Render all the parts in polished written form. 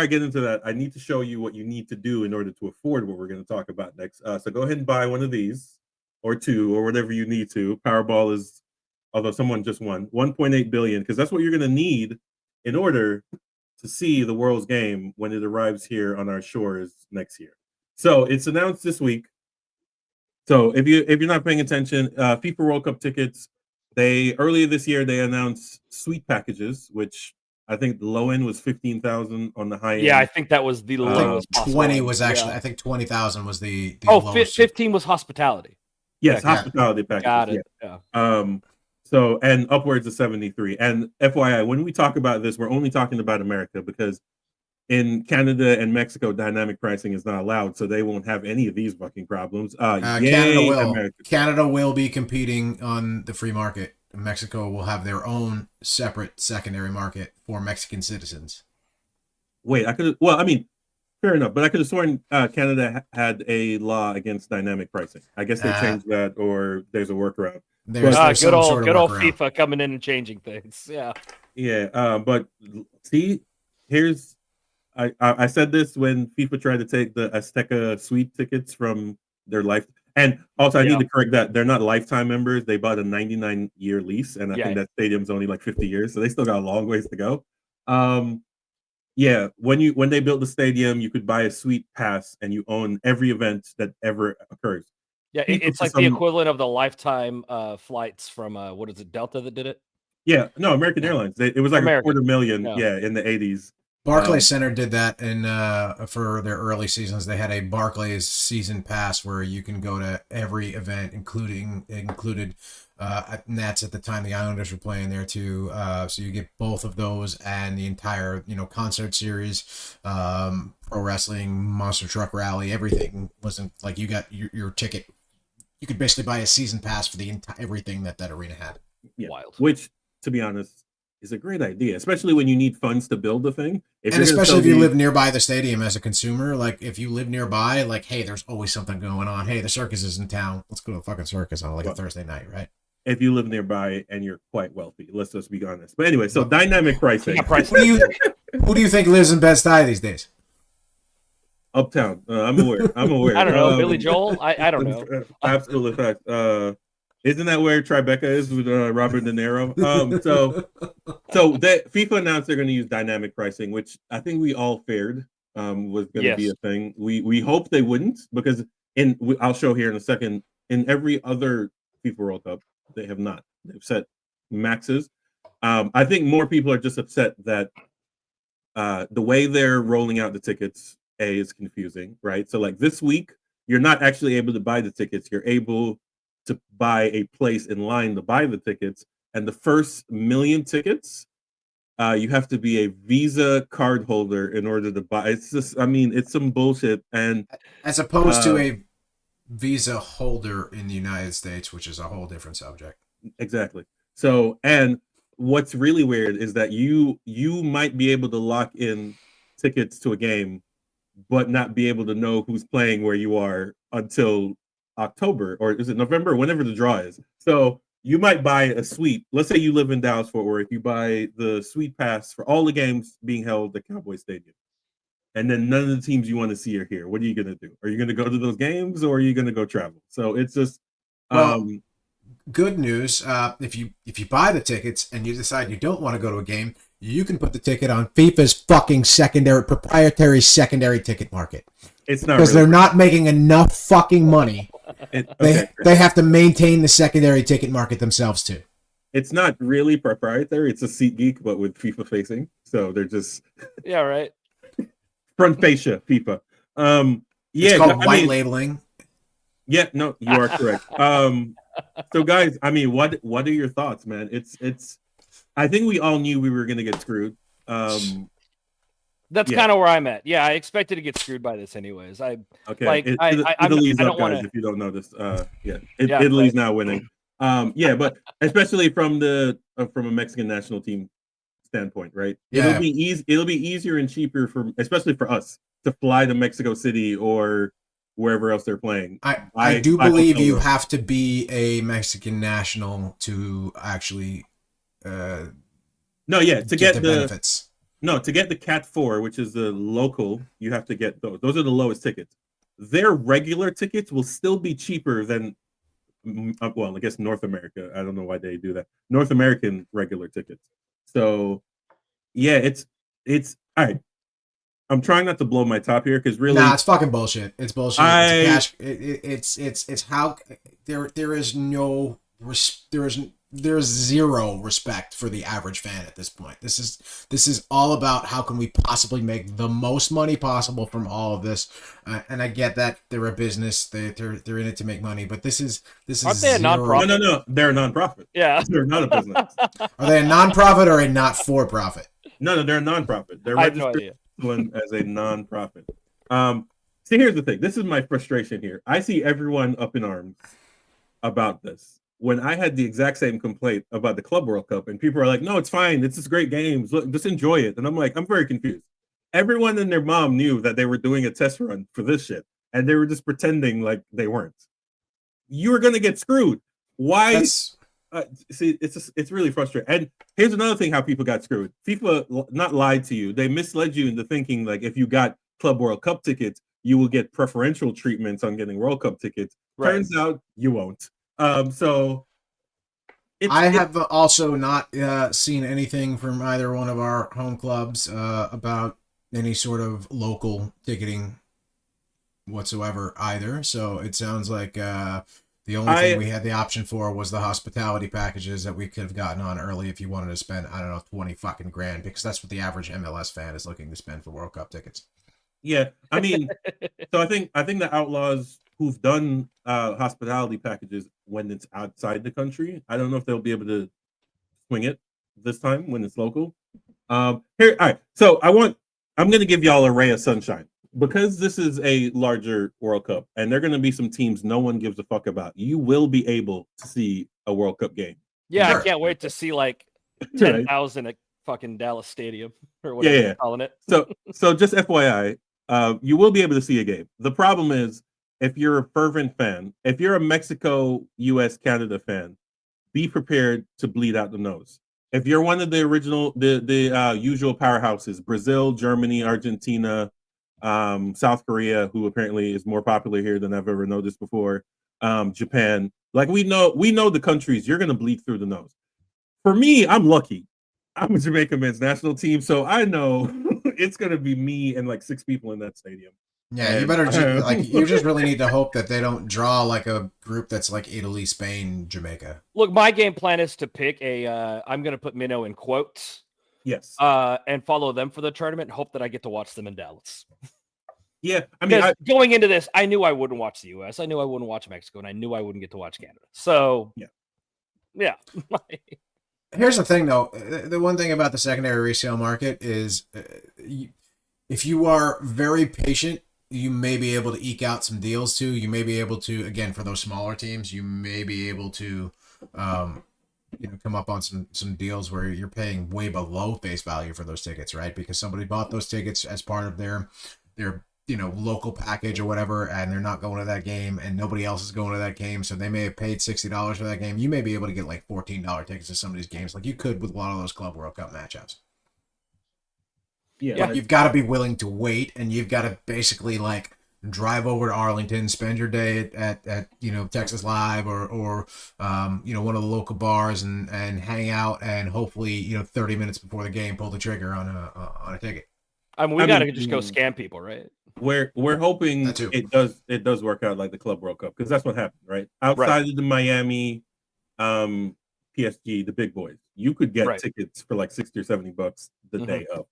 I get into that, I need to show you what you need to do in order to afford what we're going to talk about next. So go ahead and buy one of these, or two, or whatever you need to. Powerball is, although someone just won 1.8 billion, because that's what you're going to need in order to see the World's Game when it arrives here on our shores next year. So it's announced this week. So if you're not paying attention, FIFA World Cup tickets, earlier this year they announced suite packages, which I think the low end was 15,000, on the high end. Yeah, I think that was the lowest. 20 was actually. I think 20,000 was the lowest. 15 was hospitality. Yes, hospitality packages. Got it. Yeah. So, and upwards of 73. And FYI, when we talk about this, we're only talking about America, because in Canada and Mexico, dynamic pricing is not allowed, so they won't have any of these fucking problems. Canada will be competing on the free market. Mexico will have their own separate secondary market for Mexican citizens. Wait, fair enough, but I could have sworn Canada had a law against dynamic pricing. I guess they changed that, or there's a workworkaround. There's good old FIFA coming in and changing things. Yeah. Yeah, but see, here's. I said this when FIFA tried to take the Azteca suite tickets from their life. And also, I need to correct that. They're not lifetime members. They bought a 99-year lease, and I think that stadium's only like 50 years, so they still got a long ways to go. When they built the stadium, you could buy a suite pass, and you own every event that ever occurs. Yeah, it's like the equivalent of the lifetime flights from, what is it, Delta that did it? Yeah, no, American Airlines. It was like $250,000, in the 80s. Barclays Center did that for their early seasons. They had a Barclays season pass where you can go to every event, included Nets at the time. The Islanders were playing there too. So you get both of those and the entire concert series, pro wrestling, monster truck rally. Everything wasn't like you got your ticket. You could basically buy a season pass for the everything that arena had. Yeah. Wild. Which, to be honest, is a great idea, especially when you need funds to build the thing. Especially if you live nearby the stadium as a consumer. Like, if you live nearby, like, hey, there's always something going on. Hey, the circus is in town. Let's go to the fucking circus on a Thursday night, right? If you live nearby and you're quite wealthy, let's just be honest. But anyway, so dynamic pricing. Who do you think lives in Bed-Stuy these days? Uptown. I'm aware. I don't know. Billy Joel? I don't know. Absolute fact. Isn't that where Tribeca is with Robert De Niro? So that FIFA announced they're going to use dynamic pricing, which I think we all feared was going to be a thing. We hope they wouldn't, because I'll show here in a second, in every other FIFA World Cup, they have not. They've set maxes. I think more people are just upset that the way they're rolling out the tickets, is confusing, right? So like this week, you're not actually able to buy the tickets. You're able to buy a place in line to buy the tickets, and the first 1 million tickets, you have to be a Visa card holder in order to buy. It's just, it's some bullshit. And as opposed to a Visa holder in the United States, which is a whole different subject. Exactly. So, and what's really weird is that you might be able to lock in tickets to a game, but not be able to know who's playing where you are until October, or is it November, whenever the draw is. So you might buy a suite. Let's say you live in Dallas Fort Worth. You buy the suite pass for all the games being held at Cowboy Stadium, and then none of the teams you want to see are here. What are you going to do? Are you going to go to those games, or are you going to go travel? So it's just good news. If you buy the tickets and you decide you don't want to go to a game, you can put the ticket on FIFA's fucking proprietary secondary ticket market. It's not, because they're not making enough fucking money. They have to maintain the secondary ticket market themselves too. It's not really proprietary. It's a SeatGeek, but with FIFA facing. So they're just right. Front fascia FIFA. It's called white labeling. Yeah, no, you are correct. So guys, what are your thoughts, man? It's. I think we all knew we were gonna get screwed. That's kind of where I'm at. Yeah, I expected to get screwed by this anyways. Italy's up, guys. If you don't know this, Italy's now winning. But especially from a Mexican national team standpoint, right? Yeah. It'll be easier and cheaper especially for us to fly to Mexico City or wherever else they're playing. I do believe you have to be a Mexican national to actually to get the benefits. No, to get the Cat 4, which is the local, you have to get those. Those are the lowest tickets. Their regular tickets will still be cheaper than, well, I guess North America. I don't know why they do that. North American regular tickets. So, yeah, it's all right. I'm trying not to blow my top here because really, it's fucking bullshit. It's bullshit. It's how there is no there's zero respect for the average fan at this point. This is all about how can we possibly make the most money possible from all of this. And I get that they're a business, they're in it to make money, but this is Aren't they a nonprofit? No, they're a nonprofit. Yeah, they're not a business. Are they a nonprofit or a not for profit? No, they're a nonprofit. They're I have no registered idea. as a nonprofit. See, here's the thing. This is my frustration here. I see everyone up in arms about this. When I had the exact same complaint about the Club World Cup, and people are like, "No, it's fine. It's just great games. Look, just enjoy it." And I'm like, I'm very confused. Everyone and their mom knew that they were doing a test run for this shit, and they were just pretending like they weren't. You were gonna get screwed. Why? See, it's really frustrating. And here's another thing: how people got screwed. FIFA not lied to you. They misled you into thinking like if you got Club World Cup tickets, you will get preferential treatments on getting World Cup tickets. Right. Turns out you won't. So I have also not seen anything from either one of our home clubs about any sort of local ticketing whatsoever either. So it sounds like the only thing we had the option for was the hospitality packages that we could have gotten on early if you wanted to spend, I don't know, 20 fucking grand, because that's what the average MLS fan is looking to spend for World Cup tickets. Yeah, I mean, so I think the Outlaws who've done hospitality packages when it's outside the country, I don't know if they'll be able to swing it this time when it's local. Here, all right. So I'm going to give y'all a ray of sunshine because this is a larger World Cup, and there are going to be some teams no one gives a fuck about. You will be able to see a World Cup game. Yeah, sure. I can't wait to see like 10,000 at fucking Dallas Stadium or whatever they're calling it. So just FYI, you will be able to see a game. The problem is, if you're a fervent fan, if you're a Mexico, US, Canada fan, be prepared to bleed out the nose. If you're one of the original, the usual powerhouses, Brazil, Germany, Argentina, South Korea, who apparently is more popular here than I've ever noticed before, Japan, like we know the countries, you're going to bleed through the nose. For me, I'm lucky. I'm a Jamaica men's national team, so I know it's going to be me and like 6 people in that stadium. Yeah, you better you just really need to hope that they don't draw like a group that's like Italy, Spain, Jamaica. Look, my game plan is to pick I'm going to put Minnow in quotes. Yes. And follow them for the tournament and hope that I get to watch them in Dallas. Yeah, I mean, going into this, I knew I wouldn't watch the US, I knew I wouldn't watch Mexico, and I knew I wouldn't get to watch Canada. So, yeah. Here's the thing, though. The one thing about the secondary resale market is if you are very patient, you may be able to eke out some deals too. You may be able to, again, for those smaller teams, you may be able to come up on some deals where you're paying way below face value for those tickets, right? Because somebody bought those tickets as part of their local package or whatever, and they're not going to that game, and nobody else is going to that game, so they may have paid $60 for that game. You may be able to get like $14 tickets to some of these games, like you could with a lot of those Club World Cup matchups. Yeah, but you've got to be willing to wait, and you've got to basically like drive over to Arlington, spend your day at Texas Live or one of the local bars and hang out, and hopefully 30 minutes before the game pull the trigger on a ticket. I mean, we got to just go scam people, right? We're hoping it does work out like the Club World Cup, because that's what happened, right? Outside of the Miami, PSG, the big boys, you could get tickets for like $60 or $70 the day of.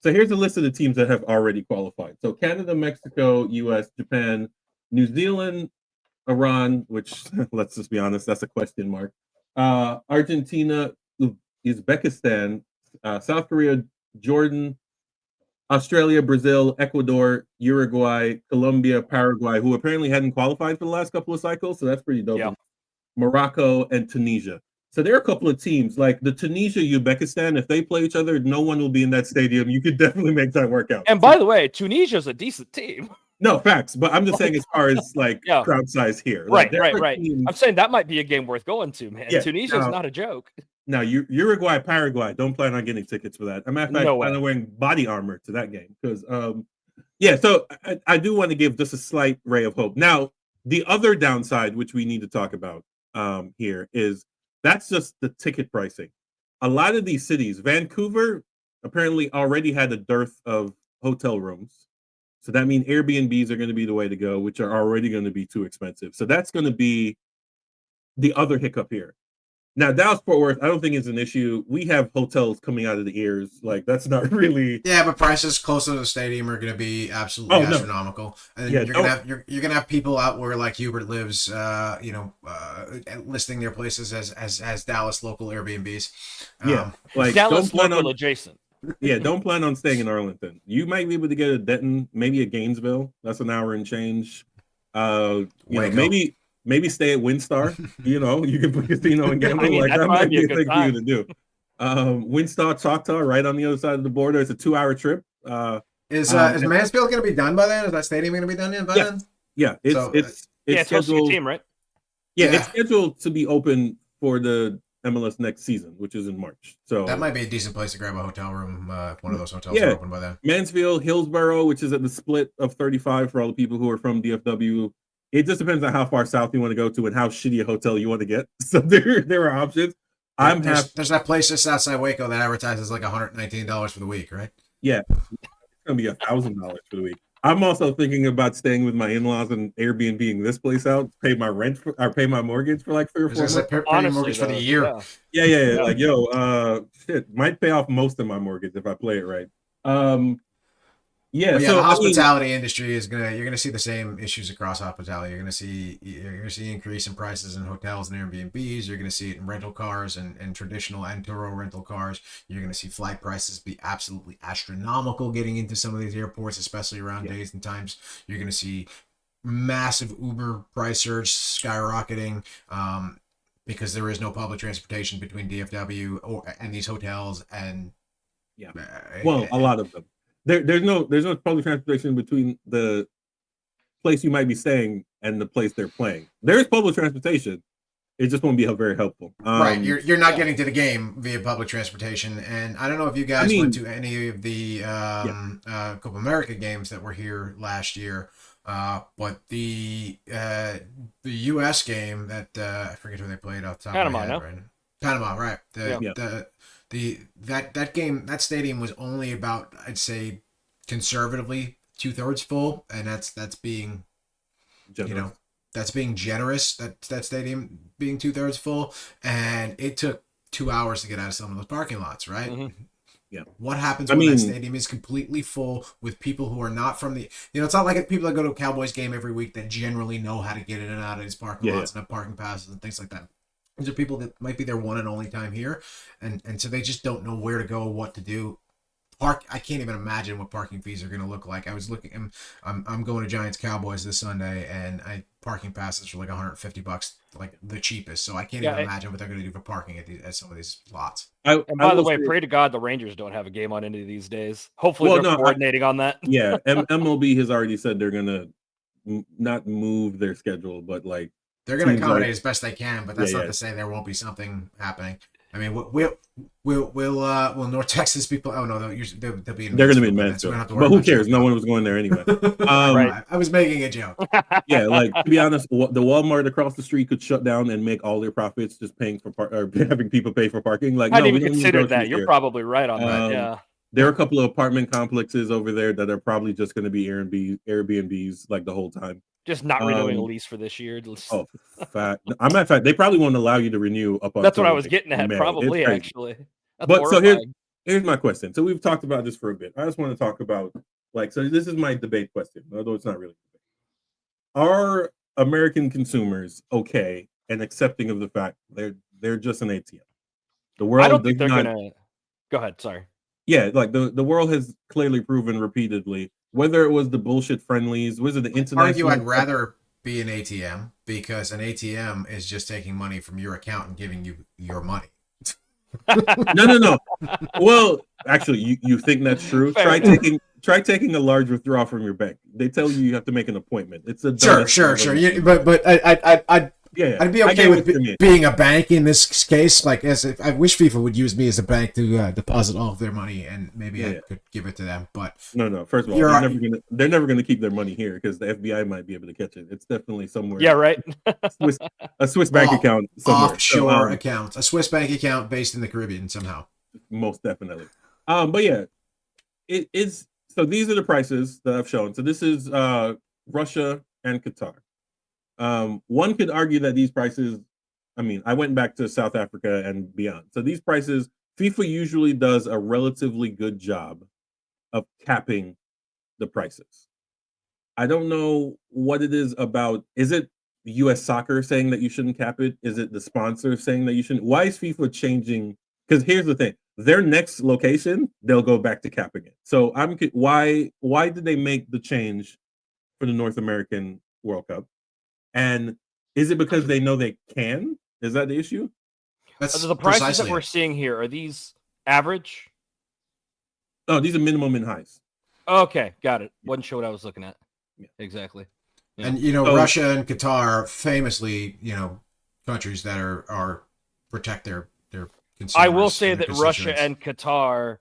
So here's a list of the teams that have already qualified. So Canada, Mexico, US, Japan, New Zealand, Iran, which let's just be honest, that's a question mark. Argentina, Uzbekistan, South Korea, Jordan, Australia, Brazil, Ecuador, Uruguay, Colombia, Paraguay, who apparently hadn't qualified for the last couple of cycles, so that's pretty dope. Yeah. Morocco and Tunisia. So there are a couple of teams like the Tunisia, Uzbekistan. If they play each other, no one will be in that stadium. You could definitely make that work out. And by the way, Tunisia's a decent team. No, facts. But I'm just saying as far as like crowd size here. Right. I'm saying that might be a game worth going to, man. Yeah, Tunisia's not a joke. Now, Uruguay, Paraguay, don't plan on getting tickets for that. As a matter of fact, No plan way. on wearing body armor to that game because, yeah. So I do want to give just a slight ray of hope. Now, the other downside, which we need to talk about here, is that's just the ticket pricing. A lot of these cities, Vancouver apparently already had a dearth of hotel rooms. So that means Airbnbs are going to be the way to go, which are already going to be too expensive. So that's going to be the other hiccup here. Now, Dallas Fort Worth, I don't think it's an issue. We have hotels coming out of the ears. Like, that's not really. Yeah, but prices closer to the stadium are going to be absolutely no. astronomical, and Yeah, you're gonna have people out where like Hubert lives, listing their places as Dallas local Airbnbs. Yeah, like Dallas don't plan local on. adjacent. Yeah, don't plan on staying in Arlington. You might be able to get a Denton, maybe a Gainesville. That's an hour and change. Maybe stay at WinStar. You can put casino and gamble. I mean, like that that might might be a be a good thing for you time. to do. WinStar Choctaw, right on the other side of the border. It's a 2-hour trip. Is Mansfield going to be done by then? Is that stadium going to be done by then? Yeah, it's hosting a scheduled. team, right? Yeah, it's scheduled to be open for the MLS next season, which is in March. So that might be a decent place to grab a hotel room if one of those hotels are open by then. Mansfield, Hillsborough, which is at the split of 35 for all the people who are from DFW. It just depends on how far south you want to go to and how shitty a hotel you want to get. So there are options. There's that place just outside Waco that advertises like $119 for the week, right? Yeah, it's gonna be $1,000 for the week. I'm also thinking about staying with my in-laws and Airbnb-ing this place out, pay my rent or pay my mortgage for like 3 or 4 months. Pay your mortgage for the year. Yeah. Like, shit, might pay off most of my mortgage if I play it right. The hospitality industry you're gonna see the same issues across hospitality. You're gonna see increase in prices in hotels and Airbnbs. You're gonna see it in rental cars and traditional and Turo rental cars. You're gonna see flight prices be absolutely astronomical getting into some of these airports, especially around days and times. You're gonna see massive Uber price surge skyrocketing. Because there is no public transportation between DFW and these hotels and a lot of them. There's no public transportation between the place you might be staying and the place they're playing. There is public transportation. It just won't be very helpful. Right, you're not getting to the game via public transportation, and I don't know if you guys went to any of the Copa America games that were here last year, but the U.S. game that I forget who they played off the top of my head. Right? Panama, right? That game, that stadium was only about, I'd say, conservatively 2/3 full, and that's being generous. That's being generous. That stadium being 2/3 full, and it took 2 hours to get out of some of those parking lots, right? Mm-hmm. Yeah. What happens when that stadium is completely full with people who are not from the? It's not like people that go to a Cowboys game every week that generally know how to get in and out of these parking lots and have parking passes and things like that. These are people that might be their one and only time here, and so they just don't know where to go, what to do. I can't even imagine what parking fees are going to look like. I was looking. I'm going to Giants Cowboys this Sunday, and parking passes are like $150, like the cheapest. So I can't even imagine what they're going to do for parking at some of these lots. And by the way, pray to God the Rangers don't have a game on any of these days. Hopefully they're coordinating on that. Yeah, MLB has already said they're going to not move their schedule, but like. They're going to accommodate as best they can, but that's not to say there won't be something happening. I mean, will North Texas people? Oh no, they'll be. They're going to be in Mansfield, but who cares? No one was going there anyway. Right. I was making a joke. Yeah, like to be honest, the Walmart across the street could shut down and make all their profits just paying for or having people pay for parking. Like, I didn't even consider that. You're probably right on that. Yeah. There are a couple of apartment complexes over there that are probably just going to be Airbnbs like the whole time. Just not renewing a lease for this year. I'm at fact they probably won't allow you to renew up. That's what I was getting at. Probably actually. That's but horrifying. So here's my question. So we've talked about this for a bit. I just want to talk about so this is my debate question, although it's not really. Are American consumers okay and accepting of the fact they're just an ATM? The world. I don't think they're gonna. Go ahead. Sorry. Yeah, like the world has clearly proven repeatedly. Whether it was the bullshit friendly, was it the international? Argue I'd rather be an ATM because an ATM is just taking money from your account and giving you your money. No. Well, actually, you think that's true? Try taking a large withdrawal from your bank. They tell you have to make an appointment. It's a sure. But I Yeah, I'd be I okay get with what you mean. being a bank in this case. Like, I wish FIFA would use me as a bank to deposit all of their money, and maybe I could give it to them. But No. First of all, they're never gonna keep their money here because the FBI might be able to catch it. It's definitely somewhere. Yeah, right. A Swiss bank account somewhere. Offshore account, a Swiss bank account based in the Caribbean somehow. Most definitely. But yeah, it is. So these are the prices that I've shown. So this is Russia and Qatar. One could argue that these prices, I mean, I went back to South Africa and beyond. So these prices, FIFA usually does a relatively good job of capping the prices. I don't know what it is about. Is it US soccer saying that you shouldn't cap it? Is it the sponsor saying that you shouldn't? Why is FIFA changing? Because here's the thing: their next location, they'll go back to capping it. So why did they make the change for the North American World Cup? And is it because they know they can? Is that the issue? That's the prices that we're seeing here, are these average? Oh, these are minimum and highs. Okay, got it. Wasn't sure what I was looking at. Yeah. Exactly. Yeah. And Russia and Qatar, famously, countries that are protect their consumers. I will say that Russia and Qatar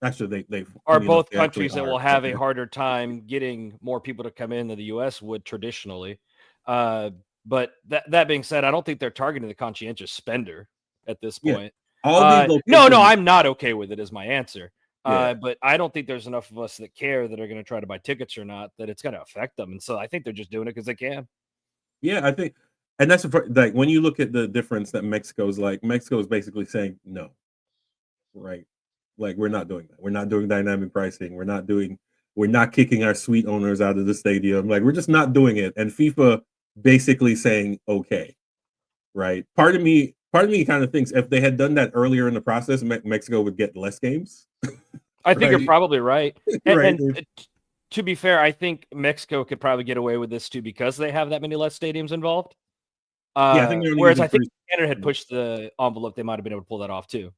actually they are both countries that will have a harder time getting more people to come in than the US would traditionally. But that being said, I don't think they're targeting the conscientious spender at this point. No, I'm not okay with it is my answer. But I don't think there's enough of us that care that are going to try to buy tickets or not, that it's going to affect them. And so I think they're just doing it because they can. Yeah, I think, and that's like when you look at the difference that Mexico is basically saying no, right? Like we're not doing that. We're not doing dynamic pricing. We're not kicking our suite owners out of the stadium. Like we're just not doing it. And FIFA basically saying okay, right? Part of me kind of thinks if they had done that earlier in the process, Mexico would get less games. I think you're probably right. Right. And to be fair, I think Mexico could probably get away with this too because they have that many less stadiums involved. I think whereas I think Canada had pushed the envelope, they might have been able to pull that off too.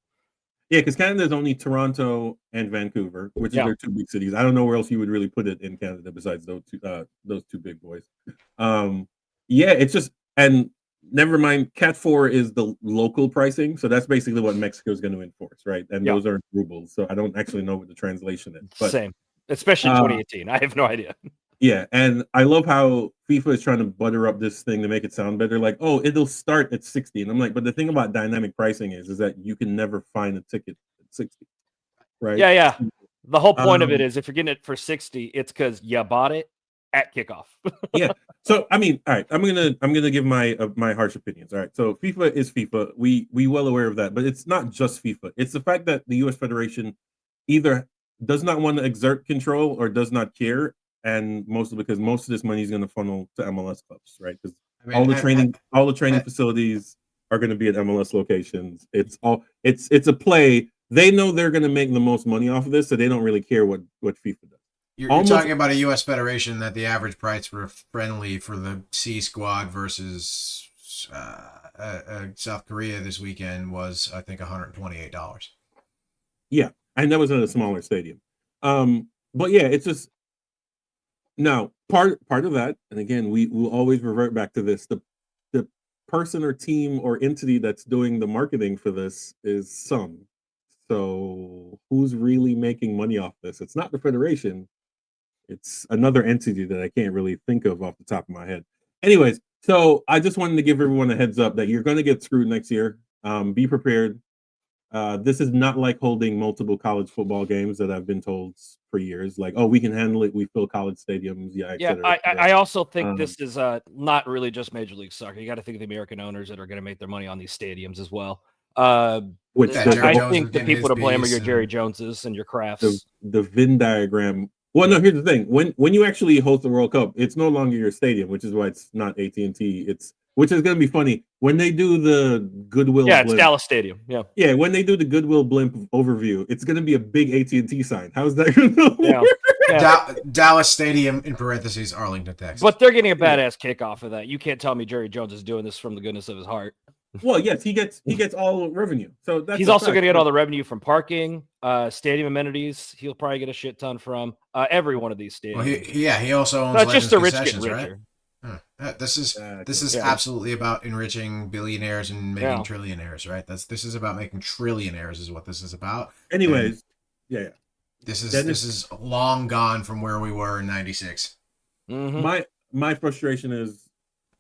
Yeah, because Canada's only Toronto and Vancouver, which is their two big cities. I don't know where else you would really put it in Canada besides those two big boys. It's just, and never mind, Cat 4 is the local pricing, so that's basically what Mexico is going to enforce, right? And those are rubles, so I don't actually know what the translation is. But, same, especially 2018. I have no idea. Yeah, and I love how FIFA is trying to butter up this thing to make it sound better. Like, oh, it'll start at 60, and I'm like, but the thing about dynamic pricing is that you can never find a ticket at 60, right? Yeah. The whole point of it is if you're getting it for 60, it's because you bought it at kickoff. Yeah. So I mean, all right, I'm gonna give my harsh opinions. All right. So FIFA is FIFA. We well aware of that, but it's not just FIFA. It's the fact that the U.S. Federation either does not want to exert control or does not care. And mostly because most of this money is going to funnel to MLS clubs, right? Because all the training facilities are going to be at MLS locations. It's a play. They know they're going to make the most money off of this, so they don't really care what FIFA does. You're talking about a U.S. Federation that the average price were friendly for the C squad versus South Korea this weekend was, I think, $128. Yeah, and that was in a smaller stadium. But yeah, it's just. Now, part of that, and again, we will always revert back to this. The person or team or entity that's doing the marketing for this is some. So who's really making money off this? It's not the Federation. It's another entity that I can't really think of off the top of my head. Anyways, so I just wanted to give everyone a heads up that you're going to get screwed next year. Be prepared. This is not like holding multiple college football games that I've been told for years. Like, oh, we can handle it. We fill college stadiums. I also think this is not really just Major League Soccer. You got to think of the American owners that are going to make their money on these stadiums as well. I think the people to blame are your Jerry Joneses and your Crafts. The Venn diagram. Well, no, here's the thing. When you actually host the World Cup, it's no longer your stadium, which is why it's not AT&T. Which is going to be funny when they do the Goodwill. Yeah, it's Dallas Stadium. Yeah. When they do the Goodwill blimp overview, it's going to be a big AT&T sign. How's that going to work? Yeah. Dallas Stadium in parentheses, Arlington, Texas. But they're getting a badass kick off of that. You can't tell me Jerry Jones is doing this from the goodness of his heart. Well, yes, he gets all revenue. So that's he's also going to get all the revenue from parking, stadium amenities. He'll probably get a shit ton from every one of these stadiums. Well, he also owns. Not just the rich getting richer. Right? This is absolutely about enriching billionaires and making trillionaires, right? This is about making trillionaires, is what this is about. Anyways, and this is long gone from where we were in '96. Mm-hmm. My frustration is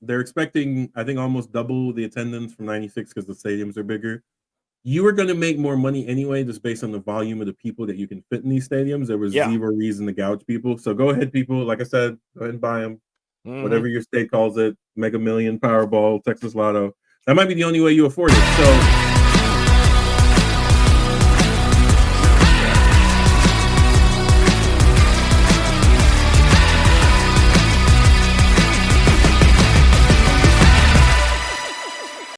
they're expecting, I think, almost double the attendance from '96 because the stadiums are bigger. You were going to make more money anyway, just based on the volume of the people that you can fit in these stadiums. There was zero reason to gouge people. So go ahead, people. Like I said, go ahead and buy them. Mm-hmm. Whatever your state calls it, Mega Million, Powerball, Texas Lotto. That might be the only way you afford it. So